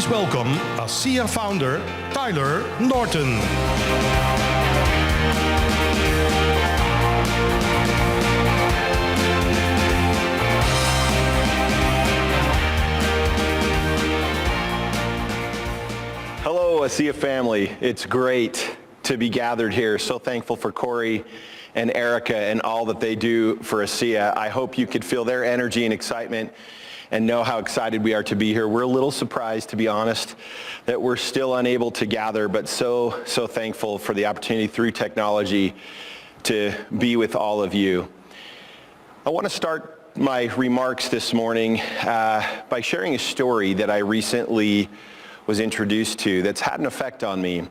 Please welcome ASEA founder, Tyler Norton. Hello, ASEA family. It's great to be gathered here. So thankful for Corey and Erica and all that they do for ASEA. I hope you could feel their energy and excitement and know how excited we are to be here. We're a little surprised, to be honest, that we're still unable to gather, but so thankful for the opportunity through technology to be with all of you. I want to start my remarks this morning by sharing a story that I recently was introduced to that's had an effect on me.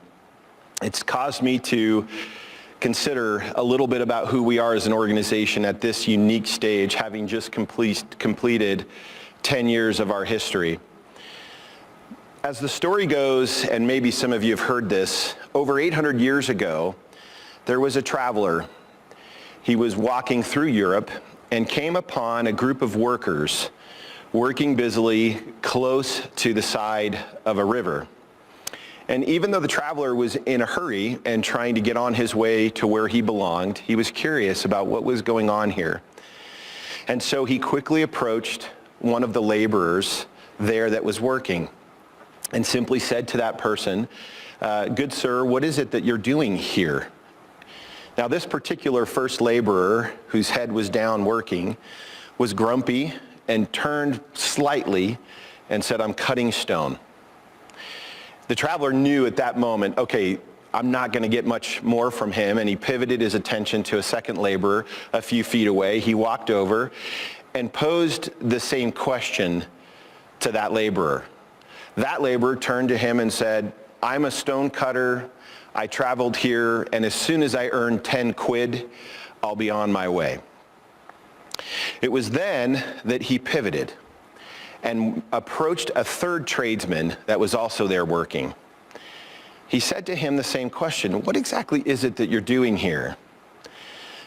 It's caused me to consider a little bit about who we are as an organization at this unique stage, having just completed 10 years of our history. As the story goes, and maybe some of you have heard this, over 800 years ago, there was a traveler. He was walking through Europe and came upon a group of workers working busily close to the side of a river. And even though the traveler was in a hurry and trying to get on his way to where he belonged, he was curious about what was going on here. And so he quickly approached one of the laborers there that was working and simply said to that person, "Good sir, what is it that you're doing here?" Now this particular first laborer, whose head was down working, was grumpy and turned slightly and said, "I'm cutting stone." The traveler knew at that moment, okay, I'm not going to get much more from him, and he pivoted his attention to a second laborer a few feet away. He walked over and posed the same question to that laborer. That laborer turned to him and said, "I'm a stone cutter. I traveled here, and as soon as I earn 10 quid, I'll be on my way." It was then that he pivoted and approached a third tradesman that was also there working. He said to him the same question, "What exactly is it that you're doing here?"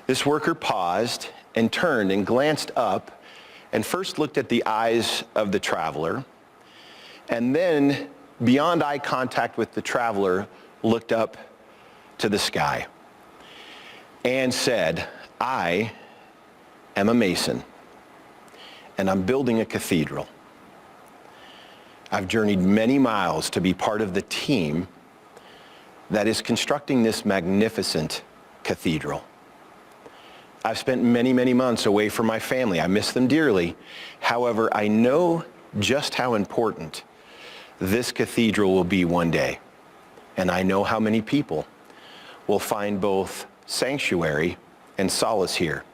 This worker paused and turned and glanced up and first looked at the eyes of the traveler, and then, beyond eye contact with the traveler, looked up to the sky and said, "I am a mason, and I'm building a cathedral. I've journeyed many miles to be part of the team that is constructing this magnificent cathedral. I've spent many, many months away from my family. I miss them dearly. However, I know just how important this cathedral will be one day, and I know how many people will find both sanctuary and solace here.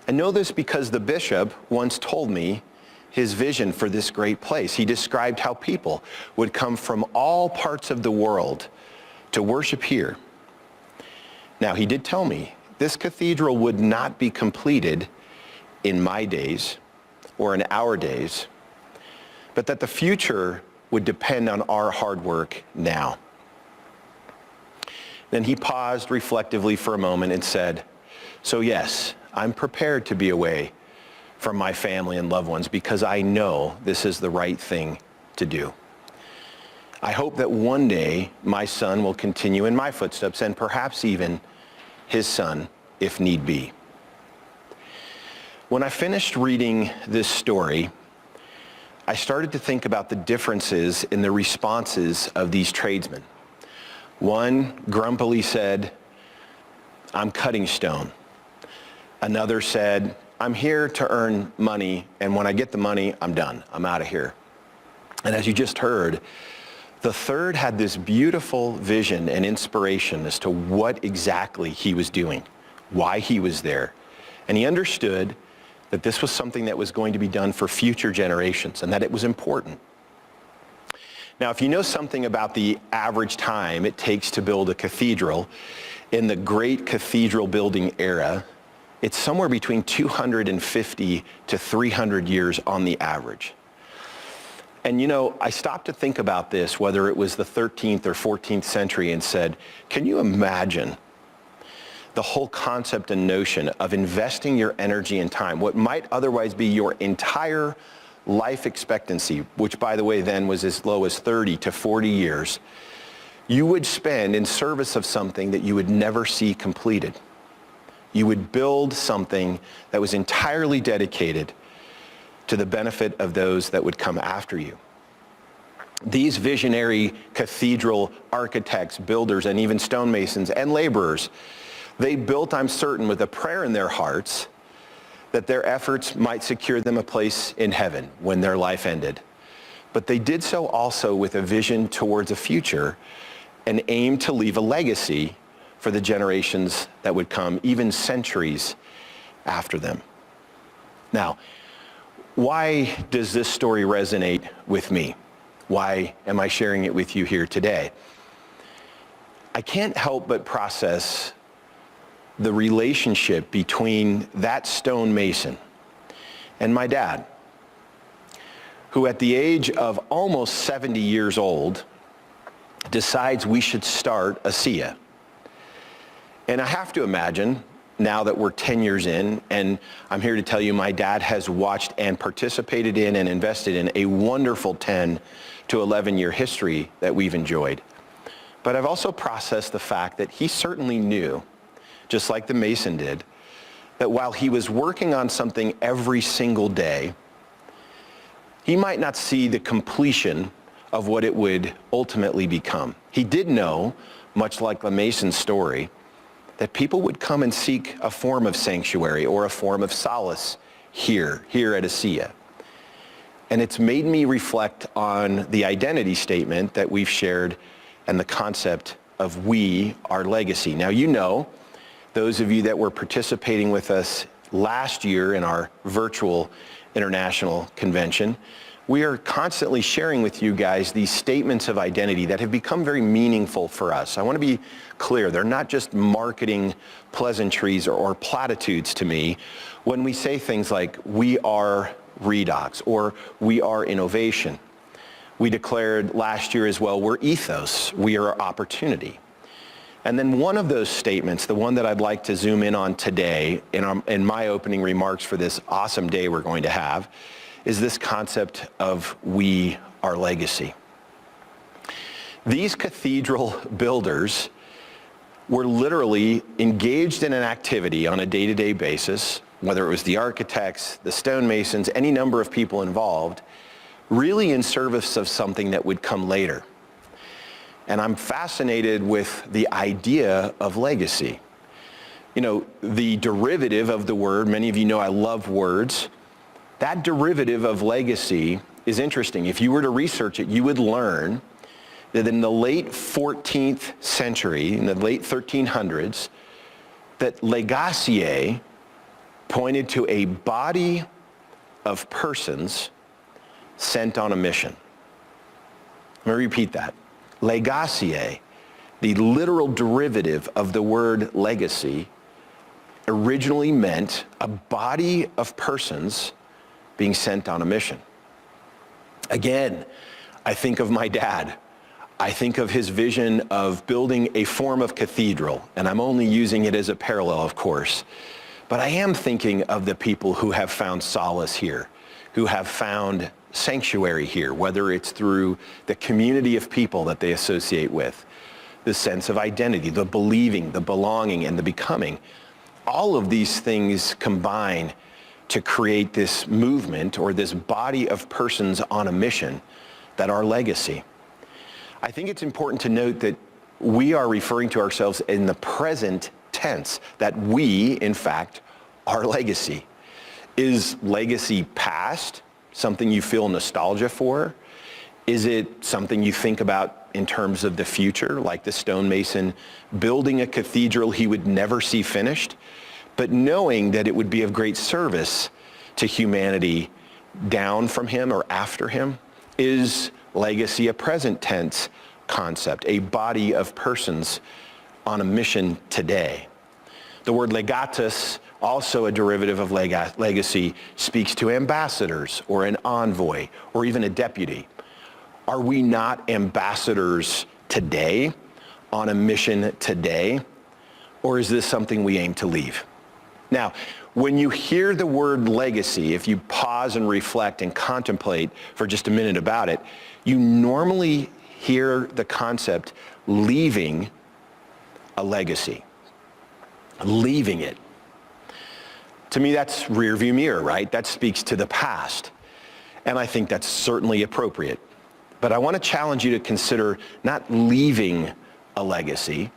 I know this because the bishop once told me his vision for this great place. He described how people would come from all parts of the world to worship here. Now, he did tell me this cathedral would not be completed in my days or in our days, but that the future would depend on our hard work now." Then he paused reflectively for a moment and said, "So yes, I'm prepared to be away from my family and loved ones because I know this is the right thing to do. I hope that one day my son will continue in my footsteps and perhaps even his son if need be." When I finished reading this story, I started to think about the differences in the responses of these tradesmen. One grumpily said, "I'm cutting stone." Another said, "I'm here to earn money, and when I get the money, I'm done. I'm out of here." And as you just heard, the third had this beautiful vision and inspiration as to what exactly he was doing, why he was there. And he understood that this was something that was going to be done for future generations and that it was important. Now, if you know something about the average time it takes to build a cathedral, in the great cathedral building era, it's somewhere between 250 to 300 years on the average. And you know, I stopped to think about this, whether it was the 13th or 14th century, and said, can you imagine the whole concept and notion of investing your energy and time, what might otherwise be your entire life expectancy, which by the way then was as low as 30 to 40 years, you would spend in service of something that you would never see completed. You would build something that was entirely dedicated to the benefit of those that would come after you. These visionary cathedral architects, builders, and even stonemasons and laborers, they built, I'm certain, with a prayer in their hearts that their efforts might secure them a place in heaven when their life ended. But they did so also with a vision towards a future, an aim to leave a legacy for the generations that would come, even centuries after them. Now, why does this story resonate with me? Why am I sharing it with you here today? I can't help but process the relationship between that stonemason and my dad, who at the age of almost 70 years old decides we should start ASEA. And I have to imagine, now that we're 10 years in, and I'm here to tell you my dad has watched and participated in and invested in a wonderful 10 to 11-year history that we've enjoyed. But I've also processed the fact that he certainly knew, just like the Mason did, that while he was working on something every single day, he might not see the completion of what it would ultimately become. He did know, much like the Mason story, that people would come and seek a form of sanctuary or a form of solace here at ASEA. And it's made me reflect on the identity statement that we've shared and the concept of we, our legacy. Now, you know, those of you that were participating with us last year in our virtual international convention, we are constantly sharing with you guys these statements of identity that have become very meaningful for us. I want to be clear, they're not just marketing pleasantries or platitudes to me when we say things like, we are redox, or we are innovation. We declared last year as well, we're ethos, we are opportunity. And then one of those statements, the one that I'd like to zoom in on today in my opening remarks for this awesome day we're going to have, is this concept of we, our legacy. These cathedral builders were literally engaged in an activity on a day-to-day basis, whether it was the architects, the stonemasons, any number of people involved, really in service of something that would come later. And I'm fascinated with the idea of legacy. You know, the derivative of the word, many of you know I love words, that derivative of legacy is interesting. If you were to research it, you would learn that in the late 14th century, in the late 1300s, that legaciae pointed to a body of persons sent on a mission. Let me repeat that. Legaciae, the literal derivative of the word legacy, originally meant a body of persons being sent on a mission. Again, I think of my dad. I think of his vision of building a form of cathedral, and I'm only using it as a parallel, of course. But I am thinking of the people who have found solace here, who have found sanctuary here, whether it's through the community of people that they associate with, the sense of identity, the believing, the belonging, and the becoming. All of these things combine to create this movement or this body of persons on a mission that are legacy. I think it's important to note that we are referring to ourselves in the present tense, that we, in fact, are legacy. Is legacy past something you feel nostalgia for? Is it something you think about in terms of the future, like the stonemason building a cathedral he would never see finished, but knowing that it would be of great service to humanity down from him or after him? Is legacy a present tense concept, a body of persons on a mission today? The word legatus, also a derivative of legacy, speaks to ambassadors or an envoy or even a deputy. Are we not ambassadors today, on a mission today? Or is this something we aim to leave? Now, When you hear the word legacy, if you pause and reflect and contemplate for just a minute about it, you normally hear the concept leaving a legacy, leaving it. To me, that's rearview mirror, right? That speaks to the past. And I think that's certainly appropriate. But I want to challenge you to consider not leaving a legacy,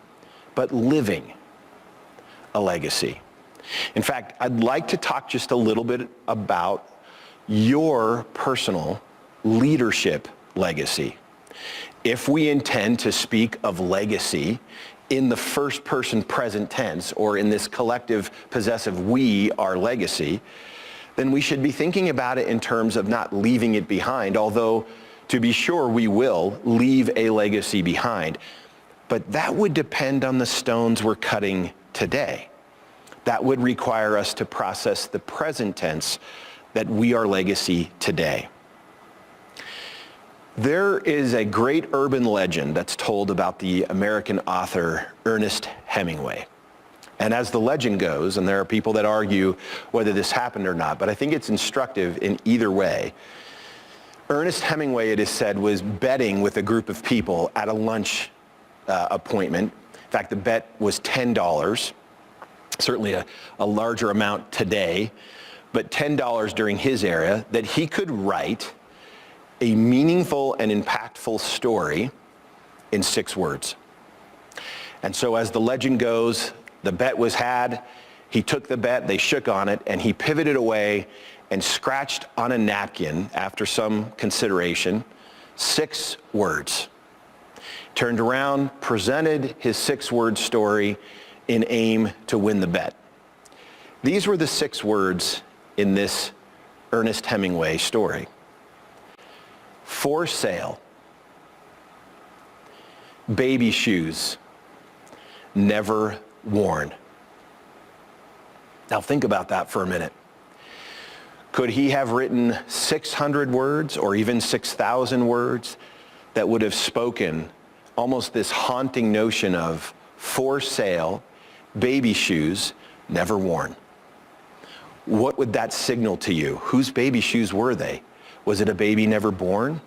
but living a legacy. In fact, I'd like to talk just a little bit about your personal leadership legacy. If we intend to speak of legacy in the first person present tense, or in this collective possessive we, our legacy, then we should be thinking about it in terms of not leaving it behind, although to be sure we will leave a legacy behind. But that would depend on the stones we're cutting today. That would require us to process the present tense that we are legacy today. There is a great urban legend that's told about the American author Ernest Hemingway. And as the legend goes, and there are people that argue whether this happened or not, but I think it's instructive in either way. Ernest Hemingway, it is said, was betting with a group of people at a lunch appointment. In fact, the bet was $10, certainly a larger amount today, but $10 during his era, that he could write a meaningful and impactful story in 6 words. And so as the legend goes, the bet was had, he took the bet, they shook on it, and he pivoted away and scratched on a napkin, after some consideration, 6 words. Turned around, presented his 6-word story in aim to win the bet. These were the 6 words in this Ernest Hemingway story. For sale. Baby shoes. Never worn. Now think about that for a minute. Could he have written 600 words or even 6,000 words that would have spoken almost this haunting notion of for sale, baby shoes, never worn? What would that signal to you? Whose baby shoes were they? Was it a baby never born?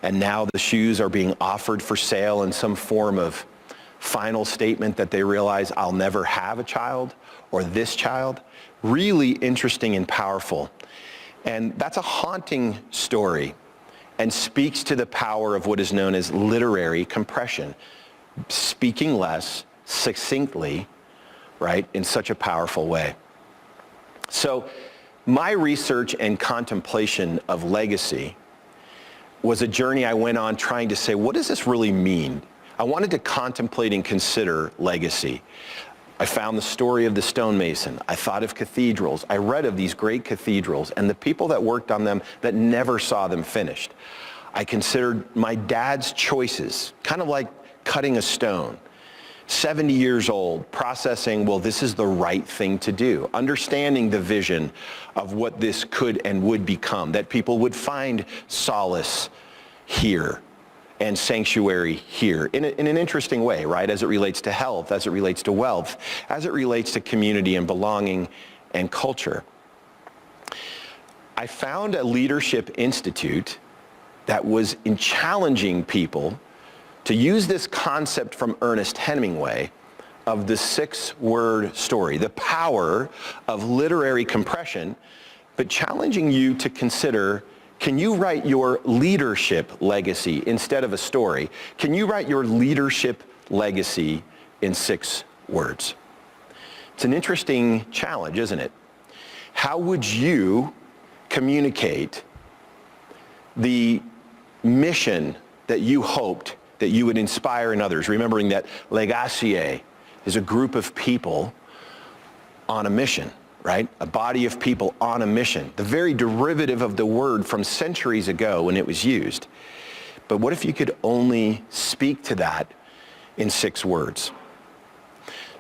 And now the shoes are being offered for sale in some form of final statement that they realize I'll never have a child or this child. Really interesting and powerful. And that's a haunting story and speaks to the power of what is known as literary compression. Speaking less, succinctly, right, in such a powerful way. So my research and contemplation of legacy was a journey I went on trying to say, what does this really mean? I wanted to contemplate and consider legacy. I found the story of the stonemason. I thought of cathedrals. I read of these great cathedrals and the people that worked on them that never saw them finished. I considered my dad's choices, kind of like cutting a stone. 70 years old, processing, well, this is the right thing to do. Understanding the vision of what this could and would become, that people would find solace here and sanctuary here in an interesting way, right? As it relates to health, as it relates to wealth, as it relates to community and belonging and culture. I found a leadership institute that was in challenging people to use this concept from Ernest Hemingway of the 6-word story, the power of literary compression, but challenging you to consider, can you write your leadership legacy instead of a story? Can you write your leadership legacy in 6 words? It's an interesting challenge, isn't it? How would you communicate the mission that you hoped that you would inspire in others, remembering that ASEA is a group of people on a mission, right? A body of people on a mission, the very derivative of the word from centuries ago when it was used. But what if you could only speak to that in 6 words?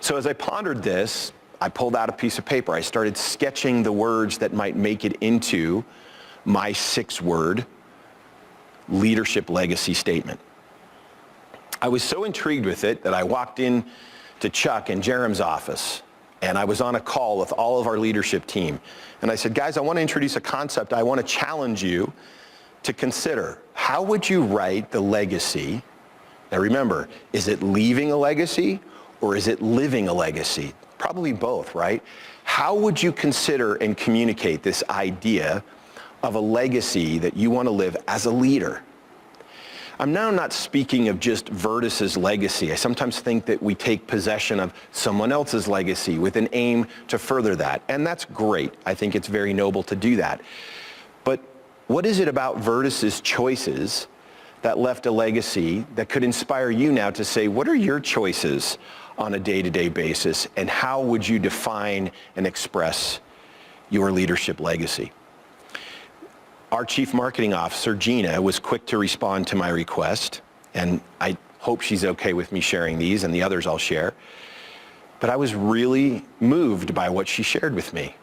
So as I pondered this, I pulled out a piece of paper. I started sketching the words that might make it into my 6-word leadership legacy statement. I was so intrigued with it that I walked in to Chuck and Jerem's office And I was on a call with all of our leadership team. And I said, guys, I want to introduce a concept. I want to challenge you to consider. How would you write the legacy? Now remember, is it leaving a legacy or is it living a legacy? Probably both, right? How would you consider and communicate this idea of a legacy that you want to live as a leader? I'm now not speaking of just Virtus's legacy. I sometimes think that we take possession of someone else's legacy with an aim to further that. And that's great. I think it's very noble to do that. But what is it about Virtus's choices that left a legacy that could inspire you now to say, what are your choices on a day-to-day basis, and how would you define and express your leadership legacy? Our Chief Marketing Officer, Gina, was quick to respond to my request, and I hope she's okay with me sharing these and the others I'll share. But I was really moved by what she shared with me.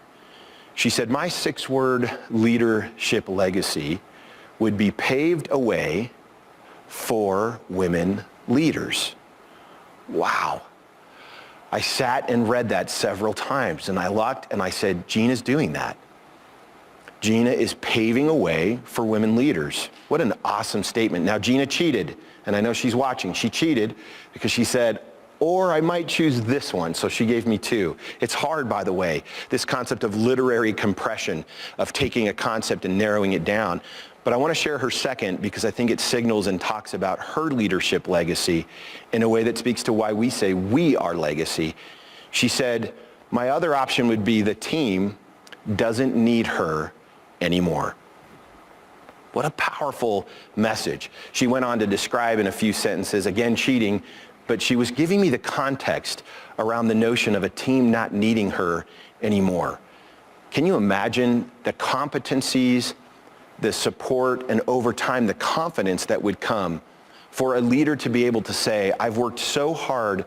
She said, my 6-word leadership legacy would be paved a way for women leaders. Wow. I sat and read that several times, and I looked and I said, Gina's doing that. Gina is paving a way for women leaders. What an awesome statement. Now, Gina cheated, and I know she's watching. She cheated because she said, or I might choose this one, so she gave me 2. It's hard, by the way, this concept of literary compression, of taking a concept and narrowing it down. But I want to share her second because I think it signals and talks about her leadership legacy in a way that speaks to why we say we are legacy. She said, my other option would be the team doesn't need her anymore. What a powerful message. She went on to describe in a few sentences, again cheating, but she was giving me the context around the notion of a team not needing her anymore. Can you imagine the competencies, the support, and over time the confidence that would come for a leader to be able to say, I've worked so hard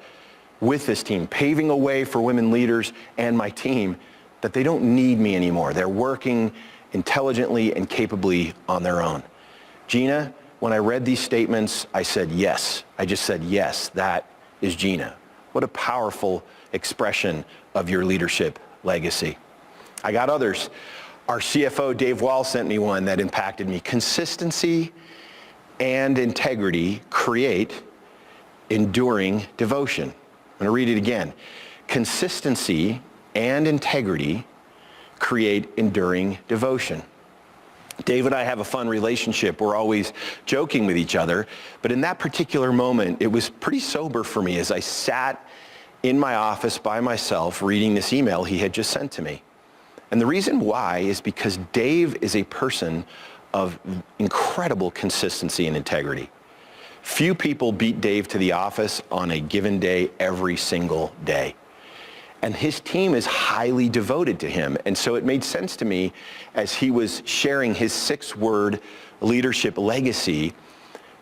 with this team, paving a way for women leaders and my team, that they don't need me anymore. They're working intelligently and capably on their own. Gina, when I read these statements, I said yes. I just said yes, that is Gina. What a powerful expression of your leadership legacy. I got others. Our CFO, Dave Wall, sent me one that impacted me. Consistency and integrity create enduring devotion. I'm going to read it again. Consistency and integrity create enduring devotion. Dave and I have a fun relationship. We're always joking with each other. But in that particular moment, it was pretty sober for me as I sat in my office by myself reading this email he had just sent to me. And the reason why is because Dave is a person of incredible consistency and integrity. Few people beat Dave to the office on a given day every single day. And his team is highly devoted to him. And so it made sense to me as he was sharing his 6-word leadership legacy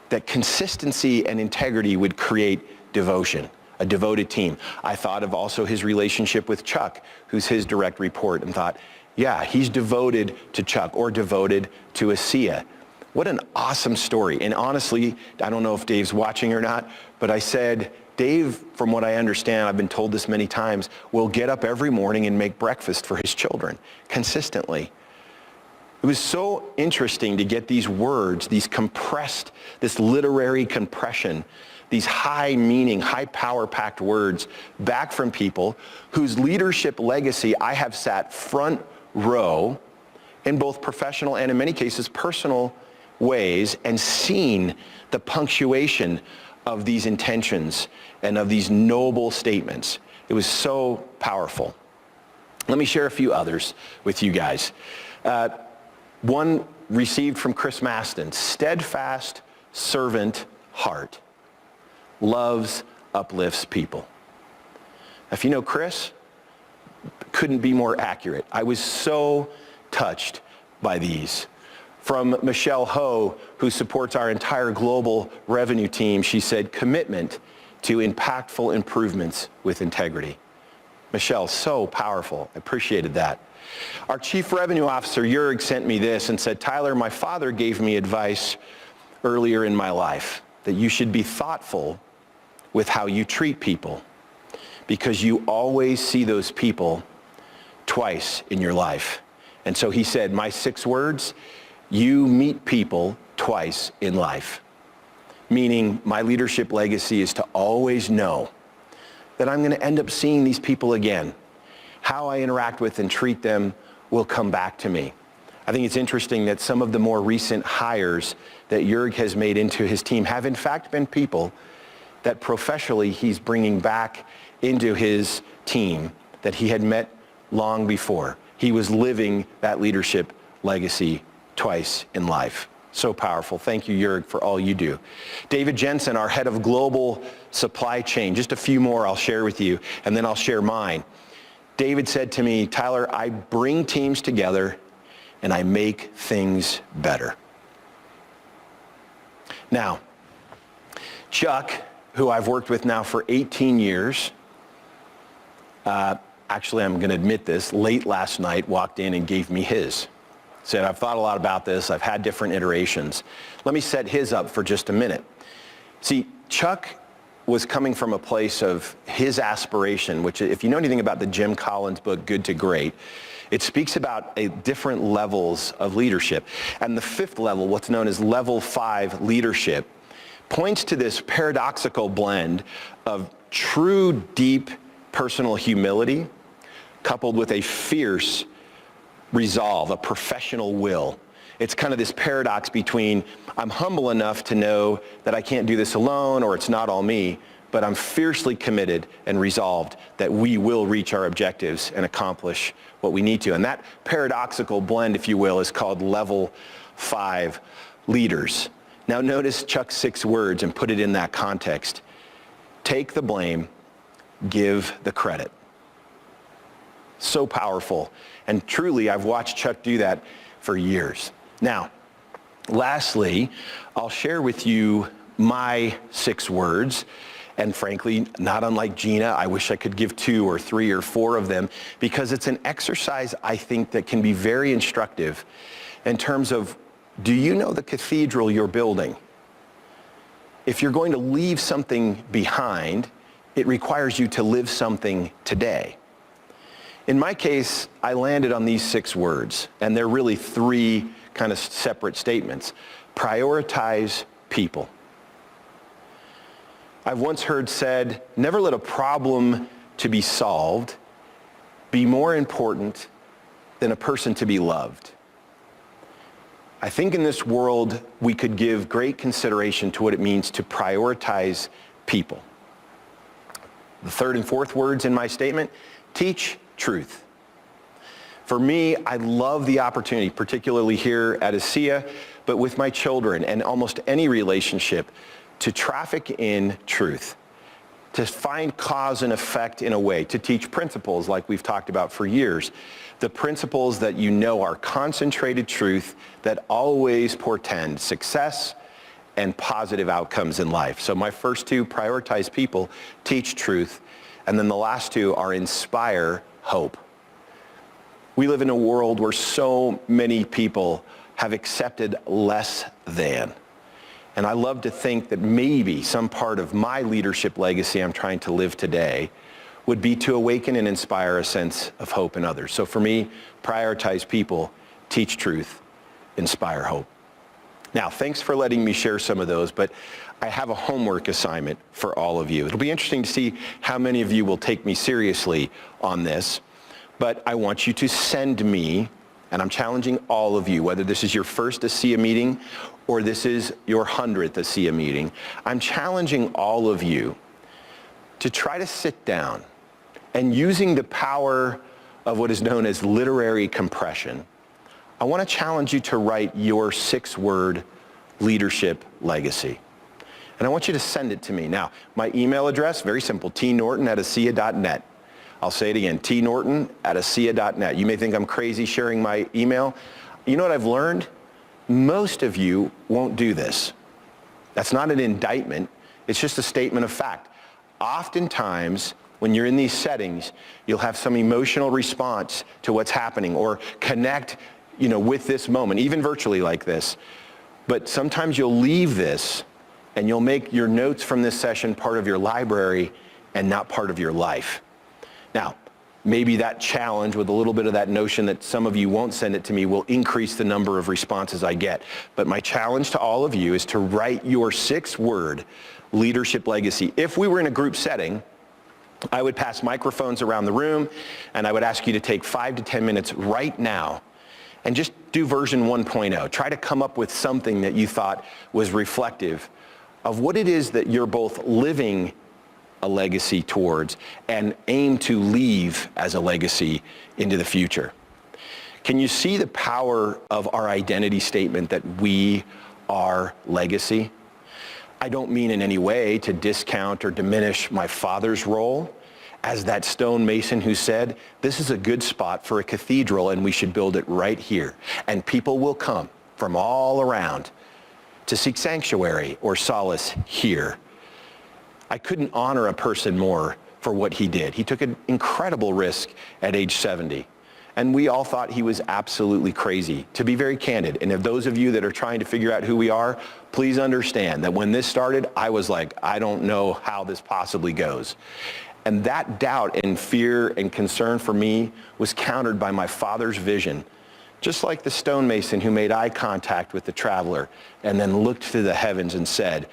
that consistency and integrity would create devotion, a devoted team. I thought of also his relationship with Chuck, who's his direct report, and thought, yeah, he's devoted to Chuck or devoted to ASEA. What an awesome story. And honestly, I don't know if Dave's watching or not, but I said, Dave, from what I understand, I've been told this many times, will get up every morning and make breakfast for his children consistently. It was so interesting to get these words, these compressed, this literary compression, these high meaning, high power packed words back from people whose leadership legacy I have sat front row in both professional and in many cases personal ways and seen the punctuation of these intentions and of these noble statements. It was so powerful. Let me share a few others with you guys. One received from Chris Maston, steadfast servant heart, loves, uplifts people. If you know Chris, couldn't be more accurate. I was so touched by these. From Michelle Ho, who supports our entire global revenue team, she said, commitment to impactful improvements with integrity. Michelle, so powerful. I appreciated that. Our Chief Revenue Officer, Jurg, sent me this and said, Tyler, my father gave me advice earlier in my life that you should be thoughtful with how you treat people because you always see those people twice in your life. And so he said, my 6 words, you meet people twice in life. Meaning my leadership legacy is to always know that I'm going to end up seeing these people again. How I interact with and treat them will come back to me. I think it's interesting that some of the more recent hires that Jörg has made into his team have in fact been people that professionally he's bringing back into his team that he had met long before. He was living that leadership legacy twice in life. So powerful. Thank you, Jörg, for all you do. David Jensen, our head of global supply chain. Just a few more I'll share with you, and then I'll share mine. David said to me, Tyler, I bring teams together and I make things better. Now, Chuck, who I've worked with now for 18 years, actually I'm going to admit this, late last night walked in and gave me his. Said, I've thought a lot about this, I've had different iterations. Let me set his up for just a minute. See, Chuck was coming from a place of his aspiration, which if you know anything about the Jim Collins book, Good to Great, it speaks about different levels of leadership. And the 5th level, what's known as level 5 leadership, points to this paradoxical blend of true, deep personal humility coupled with a fierce resolve, a professional will. It's kind of this paradox between I'm humble enough to know that I can't do this alone or it's not all me, but I'm fiercely committed and resolved that we will reach our objectives and accomplish what we need to. And that paradoxical blend, if you will, is called level 5 leaders. Now notice Chuck's 6 words and put it in that context. Take the blame, give the credit. So powerful. And truly, I've watched Chuck do that for years. Now, lastly, I'll share with you my 6 words. And frankly, not unlike Gina, I wish I could give 2 or 3 or 4 of them because it's an exercise I think that can be very instructive in terms of, do you know the cathedral you're building? If you're going to leave something behind, it requires you to live something today. In my case, I landed on these 6 words, and they're really 3 kind of separate statements. Prioritize people. I've once heard said, never let a problem to be solved be more important than a person to be loved. I think in this world, we could give great consideration to what it means to prioritize people. The 3rd and 4th words in my statement, teach truth. For me, I love the opportunity, particularly here at ASEA, but with my children and almost any relationship, to traffic in truth, to find cause and effect in a way, to teach principles like we've talked about for years, the principles that you know are concentrated truth that always portend success and positive outcomes in life. So my first 2, prioritize people, teach truth, and then the last 2 are inspire hope. We live in a world where so many people have accepted less than. And I love to think that maybe some part of my leadership legacy I'm trying to live today would be to awaken and inspire a sense of hope in others. So for me, prioritize people, teach truth, inspire hope. Now, thanks for letting me share some of those, but I have a homework assignment for all of you. It'll be interesting to see how many of you will take me seriously on this, but I want you to send me, and I'm challenging all of you, whether this is your first ASEA meeting or this is your 100th ASEA meeting, I'm challenging all of you to try to sit down and using the power of what is known as literary compression, I want to challenge you to write your 6-word leadership legacy. And I want you to send it to me. Now, my email address, very simple, tnorton@asea.net. I'll say it again, tnorton@asea.net. You may think I'm crazy sharing my email. You know what I've learned? Most of you won't do this. That's not an indictment. It's just a statement of fact. Oftentimes, when you're in these settings, you'll have some emotional response to what's happening or connect, with this moment, even virtually like this. But sometimes you'll leave this and you'll make your notes from this session part of your library and not part of your life. Now, maybe that challenge with a little bit of that notion that some of you won't send it to me will increase the number of responses I get. But my challenge to all of you is to write your 6-word leadership legacy. If we were in a group setting, I would pass microphones around the room and I would ask you to take 5 to 10 minutes right now and just do version 1.0. Try to come up with something that you thought was reflective of what it is that you're both living a legacy towards and aim to leave as a legacy into the future. Can you see the power of our identity statement that we are legacy? I don't mean in any way to discount or diminish my father's role as that stonemason who said, this is a good spot for a cathedral and we should build it right here. And people will come from all around to seek sanctuary or solace here. I couldn't honor a person more for what he did. He took an incredible risk at age 70. And we all thought he was absolutely crazy, to be very candid. And if those of you that are trying to figure out who we are, please understand that when this started, I was like, I don't know how this possibly goes. And that doubt and fear and concern for me was countered by my father's vision, just like the stonemason who made eye contact with the traveler and then looked to the heavens and said,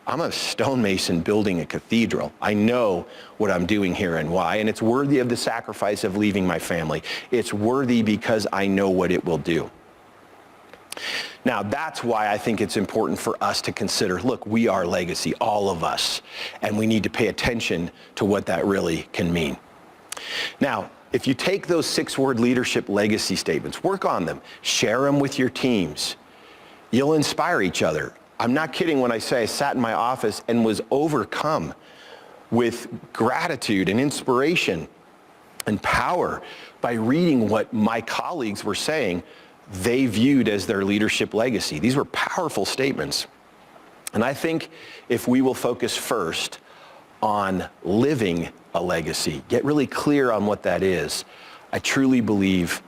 I'm a stonemason building a cathedral. I know what I'm doing here and why, and it's worthy of the sacrifice of leaving my family. It's worthy because I know what it will do. Now, that's why I think it's important for us to consider, look, we are legacy, all of us, and we need to pay attention to what that really can mean. Now, if you take those 6-word leadership legacy statements, work on them, share them with your teams, you'll inspire each other. I'm not kidding when I say I sat in my office and was overcome with gratitude and inspiration and power by reading what my colleagues were saying they viewed as their leadership legacy. These were powerful statements. And I think if we will focus first on living a legacy, get really clear on what that is, I truly believe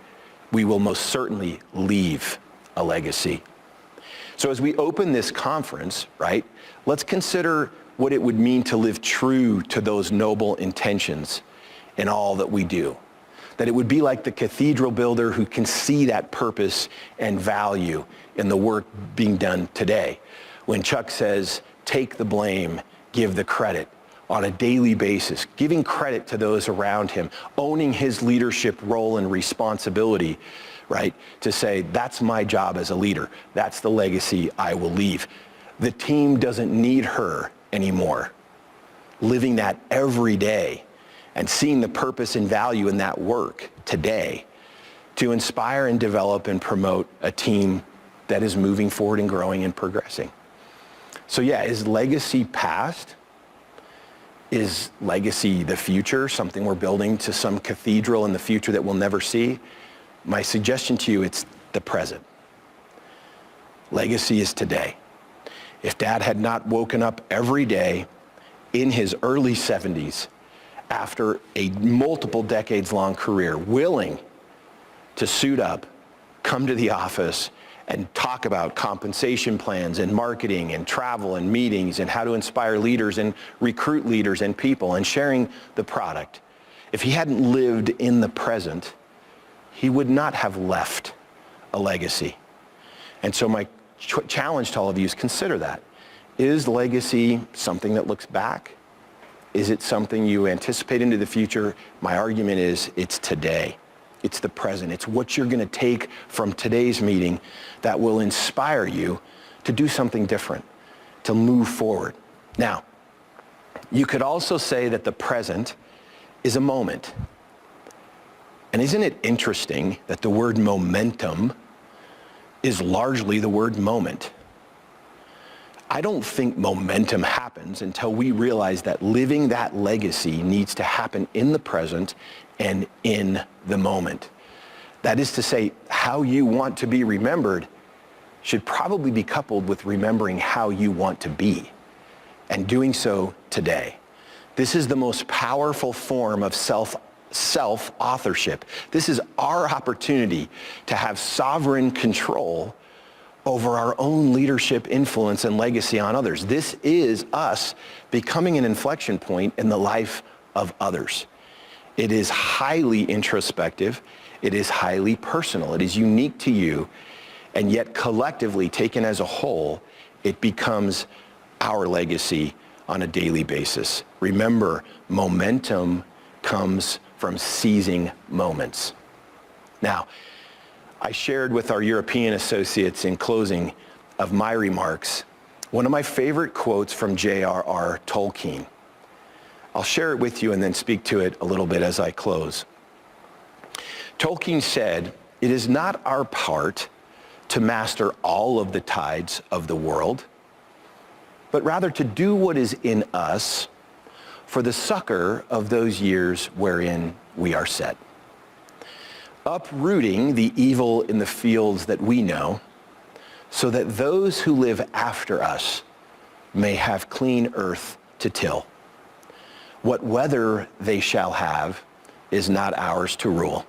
we will most certainly leave a legacy. So as we open this conference, right, let's consider what it would mean to live true to those noble intentions in all that we do. That it would be like the cathedral builder who can see that purpose and value in the work being done today. When Chuck says, take the blame, give the credit on a daily basis, giving credit to those around him, owning his leadership role and responsibility, right? To say, that's my job as a leader. That's the legacy I will leave. The team doesn't need her anymore. Living that every day and seeing the purpose and value in that work today to inspire and develop and promote a team that is moving forward and growing and progressing. So yeah, is legacy past? Is legacy the future, something we're building to some cathedral in the future that we'll never see? My suggestion to you, it's the present. Legacy is today. If Dad had not woken up every day in his early 70s after a multiple decades long career, willing to suit up, come to the office and talk about compensation plans and marketing and travel and meetings and how to inspire leaders and recruit leaders and people and sharing the product. If he hadn't lived in the present, he would not have left a legacy. And so my challenge to all of you is consider that. Is legacy something that looks back? Is it something you anticipate into the future? My argument is it's today. It's the present. It's what you're going to take from today's meeting that will inspire you to do something different, to move forward. Now, you could also say that the present is a moment. And isn't it interesting that the word momentum is largely the word moment? I don't think momentum happens until we realize that living that legacy needs to happen in the present and in the moment. That is to say, how you want to be remembered should probably be coupled with remembering how you want to be, and doing so today. This is the most powerful form of self-authorship. This is our opportunity to have sovereign control over our own leadership influence and legacy on others. This is us becoming an inflection point in the life of others. It is highly introspective. It is highly personal. It is unique to you. And yet collectively, taken as a whole, it becomes our legacy on a daily basis. Remember, momentum comes from seizing moments. Now, I shared with our European associates in closing of my remarks one of my favorite quotes from J.R.R. Tolkien. I'll share it with you and then speak to it a little bit as I close. Tolkien said, "It is not our part to master all of the tides of the world, but rather to do what is in us for the succor of those years wherein we are set. Uprooting the evil in the fields that we know, so that those who live after us may have clean earth to till. What weather they shall have is not ours to rule."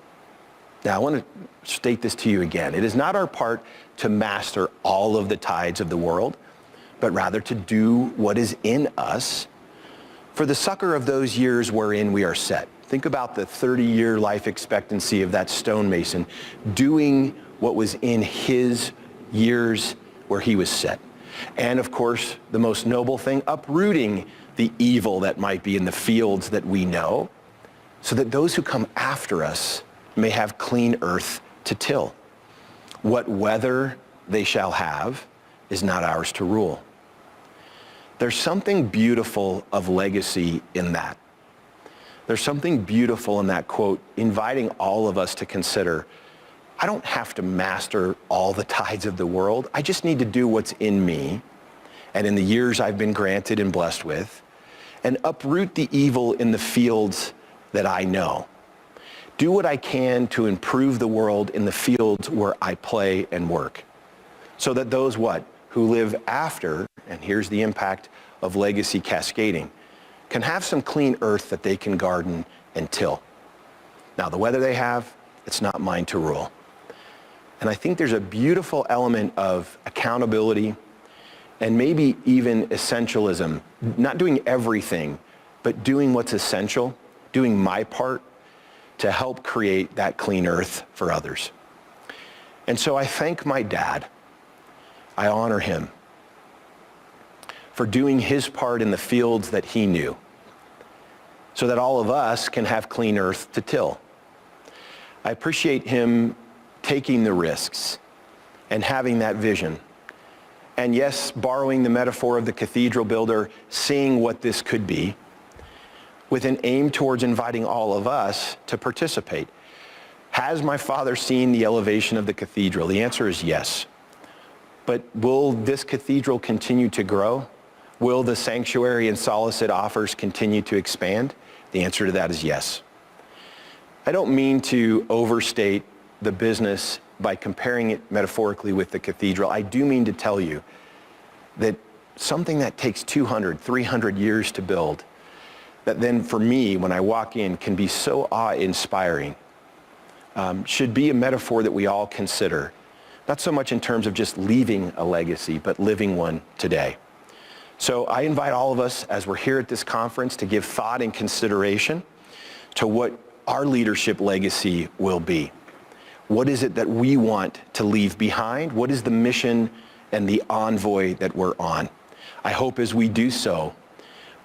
Now, I want to state this to you again. It is not our part to master all of the tides of the world, but rather to do what is in us for the succor of those years wherein we are set. Think about the 30-year life expectancy of that stonemason doing what was in his years where he was set. And of course, the most noble thing, uprooting the evil that might be in the fields that we know, so that those who come after us may have clean earth to till. What weather they shall have is not ours to rule. There's something beautiful of legacy in that. There's something beautiful in that quote, inviting all of us to consider, I don't have to master all the tides of the world. I just need to do what's in me and in the years I've been granted and blessed with, and uproot the evil in the fields that I know. Do what I can to improve the world in the fields where I play and work, so that those who live after, and here's the impact of legacy cascading, can have some clean earth that they can garden and till. Now, the weather they have, it's not mine to rule. And I think there's a beautiful element of accountability and maybe even essentialism, not doing everything, but doing what's essential, doing my part to help create that clean earth for others. And so I thank my dad. I honor him for doing his part in the fields that he knew, so that all of us can have clean earth to till. I appreciate him taking the risks and having that vision. And yes, borrowing the metaphor of the cathedral builder, seeing what this could be, with an aim towards inviting all of us to participate. Has my father seen the elevation of the cathedral? The answer is yes. But will this cathedral continue to grow? Will the sanctuary and solace it offers continue to expand? The answer to that is yes. I don't mean to overstate the business by comparing it metaphorically with the cathedral. I do mean to tell you that something that takes 200, 300 years to build, that then for me, when I walk in, can be so awe-inspiring, should be a metaphor that we all consider, not so much in terms of just leaving a legacy, but living one today. So I invite all of us, as we're here at this conference, to give thought and consideration to what our leadership legacy will be. What is it that we want to leave behind? What is the mission and the envoy that we're on? I hope as we do so,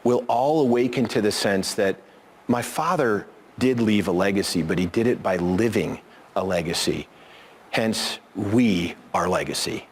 we'll all awaken to the sense that my father did leave a legacy, but he did it by living a legacy. Hence, we are legacy.